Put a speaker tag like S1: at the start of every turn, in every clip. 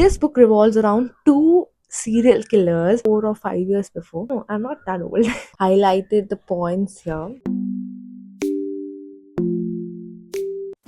S1: This book revolves around two serial killers 4 or 5 years before. No, I'm not that old. Highlighted the points here.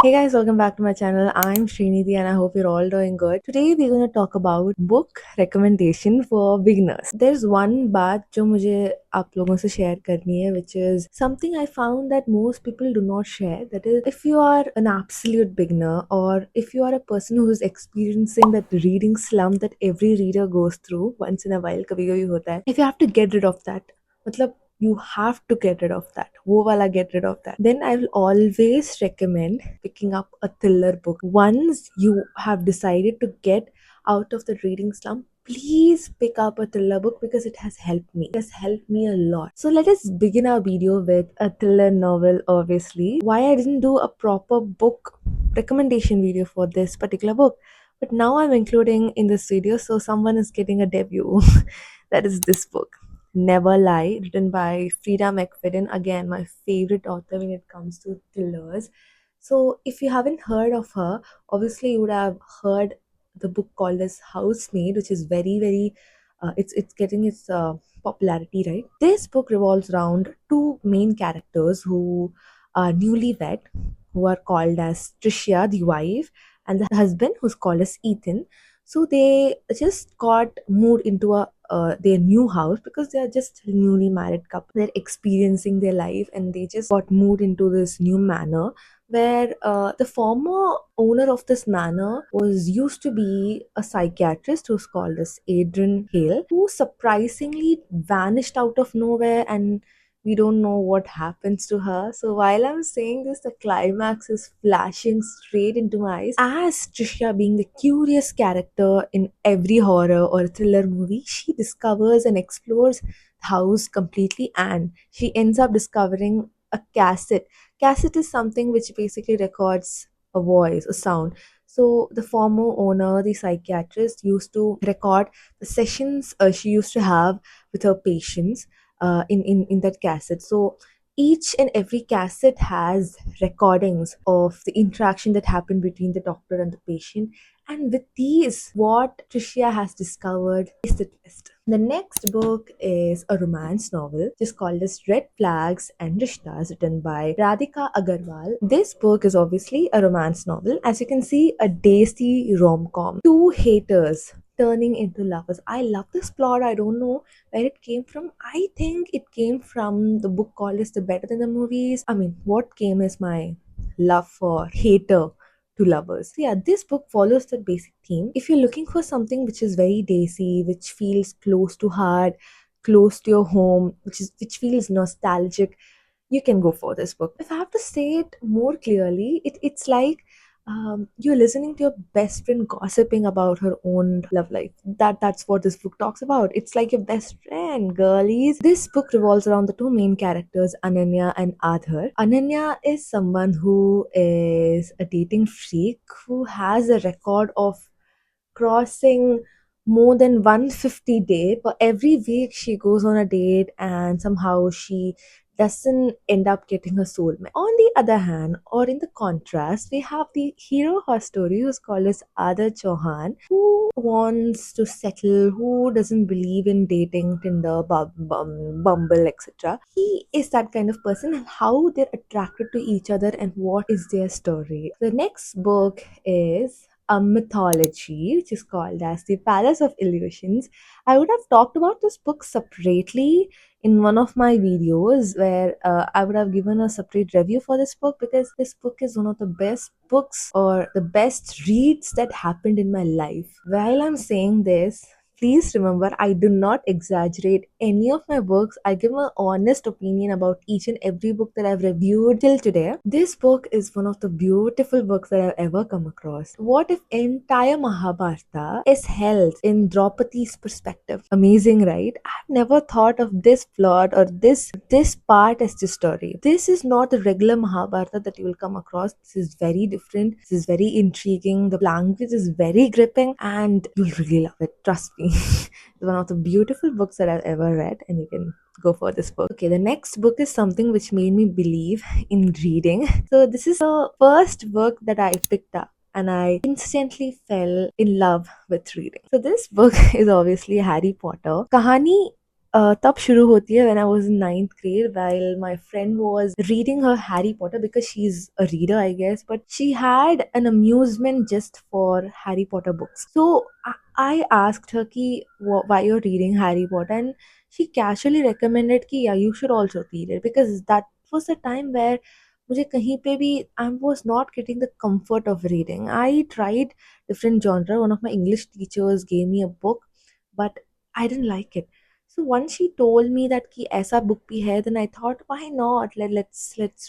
S1: Hey guys, welcome back to my channel. I'm Srinidhi and I hope you're all doing good. Today we're going to talk about book recommendation for beginners. There's one बात जो मुझे आप लोगों से share करनी है, which is something I found that most people do not share. That is, if you are an absolute beginner or if you are a person who is experiencing that reading slump that every reader goes through once in a while, कभी कभी होता है. If you have to get rid of that, मतलब you have to get rid of that. वो वाला get rid of that. Then I will always recommend picking up a thriller book. Once you have decided to get out of the reading slump, please pick up a thriller book because it has helped me. It has helped me a lot. So let us begin our video with a thriller novel, obviously. Why I didn't do a proper book recommendation video for this particular book. But now I'm including in this video, so someone is getting a debut. That is this book. Never Lie, written by Frida McFadden. Again, my favorite author when it comes to thrillers. So, if you haven't heard of her, obviously you would have heard the book called as Housemaid, which is very it's getting its popularity, right? This book revolves around two main characters who are newlywed, who are called as Tricia, the wife, and the husband, who's called as Ethan. So they just got moved into a their new house because they are just newly married couple. They're experiencing their life and they just got moved into this new manor where the former owner of this manor was used to be a psychiatrist who's called as Adrian Hale, who surprisingly vanished out of nowhere, and we don't know what happens to her. So while I'm saying this, the climax is flashing straight into my eyes. As Trisha, being the curious character in every horror or thriller movie, she discovers and explores the house completely, and she ends up discovering a cassette. Cassette is something which basically records a voice, a sound. So the former owner, the psychiatrist, used to record the sessions she used to have with her patients in that cassette. So each and every cassette has recordings of the interaction that happened between the doctor and the patient. And with these, what Tricia has discovered is the twist. The next book is a romance novel just called as Red Flags and Rishtas, written by Radhika Agarwal. This book is obviously a romance novel. As you can see, a daisy rom-com. Two haters turning into lovers. I love this plot. I don't know where it came from. I think it came from the book called is The Better Than the Movies. I mean, what came is my love for hater to lovers. So yeah, this book follows that basic theme. If you're looking for something which is very daisy, which feels close to heart, close to your home, which feels nostalgic, you can go for this book. If I have to say it more clearly, it's like you're listening to your best friend gossiping about her own love life. That's what this book talks about. It's like your best friend, girlies. This book revolves around the two main characters, Ananya and Adhar. Ananya is someone who is a dating freak who has a record of crossing more than 150 dates. For every week she goes on a date and somehow she doesn't end up getting her soulmate. On the other hand, or in the contrast, we have the hero of her story who's called as Adar Chauhan, who wants to settle, who doesn't believe in dating, Tinder, Bumble, etc. He is that kind of person, and how they're attracted to each other and what is their story. The next book is a mythology which is called as the Palace of Illusions. I would have talked about this book separately in one of my videos where I would have given a separate review for this book because this book is one of the best books or the best reads that happened in my life. While I'm saying this, please remember, I do not exaggerate any of my books. I give my honest opinion about each and every book that I've reviewed till today. This book is one of the beautiful books that I've ever come across. What if entire Mahabharata is held in Draupadi's perspective? Amazing, right? I've never thought of this plot or this part as the story. This is not the regular Mahabharata that you will come across. This is very different. This is very intriguing. The language is very gripping and you'll really love it. Trust me. It's one of the beautiful books that I've ever read, and you can go for this book. Okay, the next book is something which made me believe in reading. So this is the first book that I picked up and I instantly fell in love with reading. So this book is obviously Harry Potter. कहानी तब शुरू होती है when I was in ninth grade while my friend was reading her Harry Potter because she's a reader, I guess, but she had an amusement just for Harry Potter books. So I asked her ki why you're reading Harry Potter, and she casually recommended कि yeah, you should also read it, because that was a time where मुझे कहीं पे भी I was not getting the comfort of reading. I tried different genre. One of my English teachers gave me a book, but I didn't like it. So once she told me that कि ऐसा book भी है, then I thought why not? Let's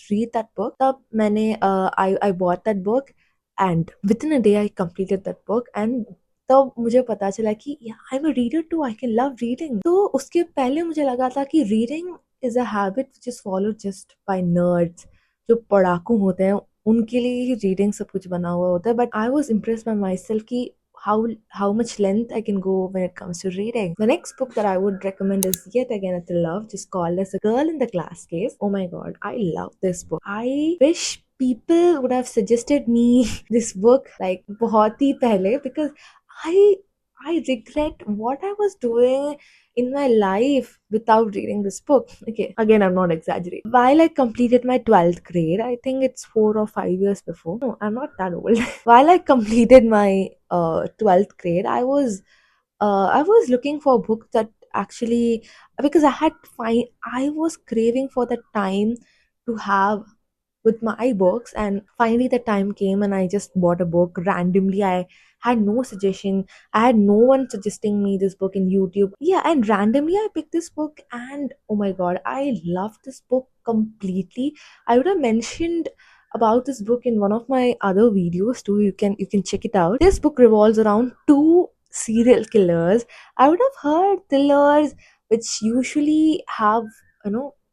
S1: read that book. तब मैंने I bought that book, and within a day I completed that book, and तब मुझे पता चला कि yeah, I'm a reader too. I can love reading. तो उसके पहले मुझे लगा था कि reading is a habit which is followed just by nerds. जो पढ़ाकू होते हैं उनके लिए ही रीडिंग सब कुछ बना हुआ होता है, but I was impress by my self कि how much length I can go when it comes to reading. The next book that I would recommend is yet again a love, just called as A Girl in the Glass Case. Oh my god, I love this book. I wish people would have suggested me this book like बहुत ही पहले, because I I regret what I was doing in my life without reading this book. Okay, again, I'm not exaggerating. While I completed my 12th grade, I think it's 4 or 5 years before. No, I'm not that old. While I completed my 12th grade, I was looking for a book that actually, because I was craving for the time to have with my books, and finally the time came and I just bought a book randomly. I had no suggestion. I had no one suggesting me this book in YouTube. Yeah, and randomly I picked this book, and oh my god, I love this book completely. I would have mentioned about this book in one of my other videos too. You can check it out. This book revolves around two serial killers. I would have heard thrillers which usually have,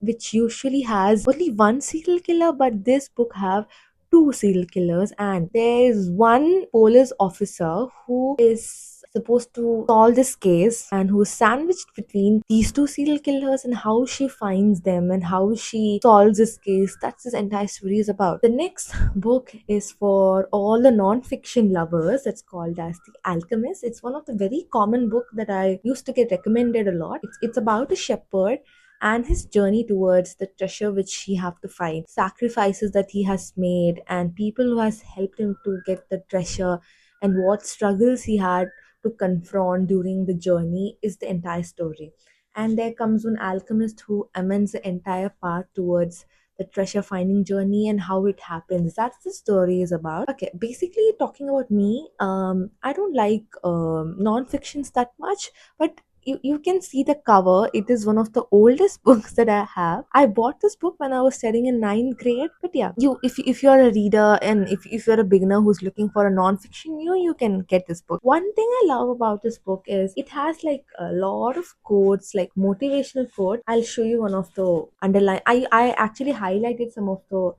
S1: which usually has only one serial killer, but this book have two serial killers, and there's one police officer who is supposed to solve this case and who's sandwiched between these two serial killers, and how she finds them and how she solves this case. That's this entire story is about. The next book is for all the non-fiction lovers. It's called as The Alchemist. It's one of the very common book that I used to get recommended a lot. It's about a shepherd and his journey towards the treasure which he have to find, sacrifices that he has made, and people who has helped him to get the treasure, and what struggles he had to confront during the journey is the entire story. And there comes one alchemist who amends the entire path towards the treasure finding journey and how it happens. That's the story is about. Okay, basically talking about me, I don't like non-fictions that much, but you can see the cover. It is one of the oldest books that I have. I bought this book when I was studying in ninth grade. But yeah, if you're a reader, and if you're a beginner who's looking for a non-fiction, you can get this book. One thing I love about this book is it has like a lot of quotes, like motivational quote. I'll show you one of the underline. I actually highlighted some of the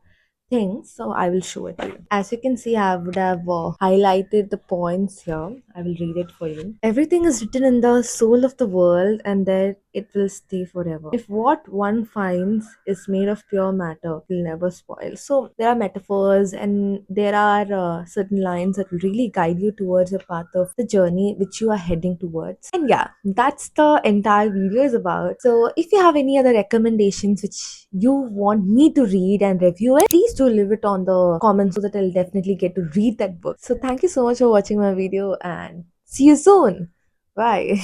S1: things, so I will show it to you. As you can see, I would have highlighted the points here. I will read it for you. Everything is written in the soul of the world, and there it will stay forever. If what one finds is made of pure matter, it will never spoil. So there are metaphors, and there are certain lines that will really guide you towards a path of the journey which you are heading towards. And yeah, that's the entire video is about. So if you have any other recommendations which you want me to read and review it, please do leave it on the comments so that I'll definitely get to read that book. So thank you so much for watching my video, and see you soon. Bye.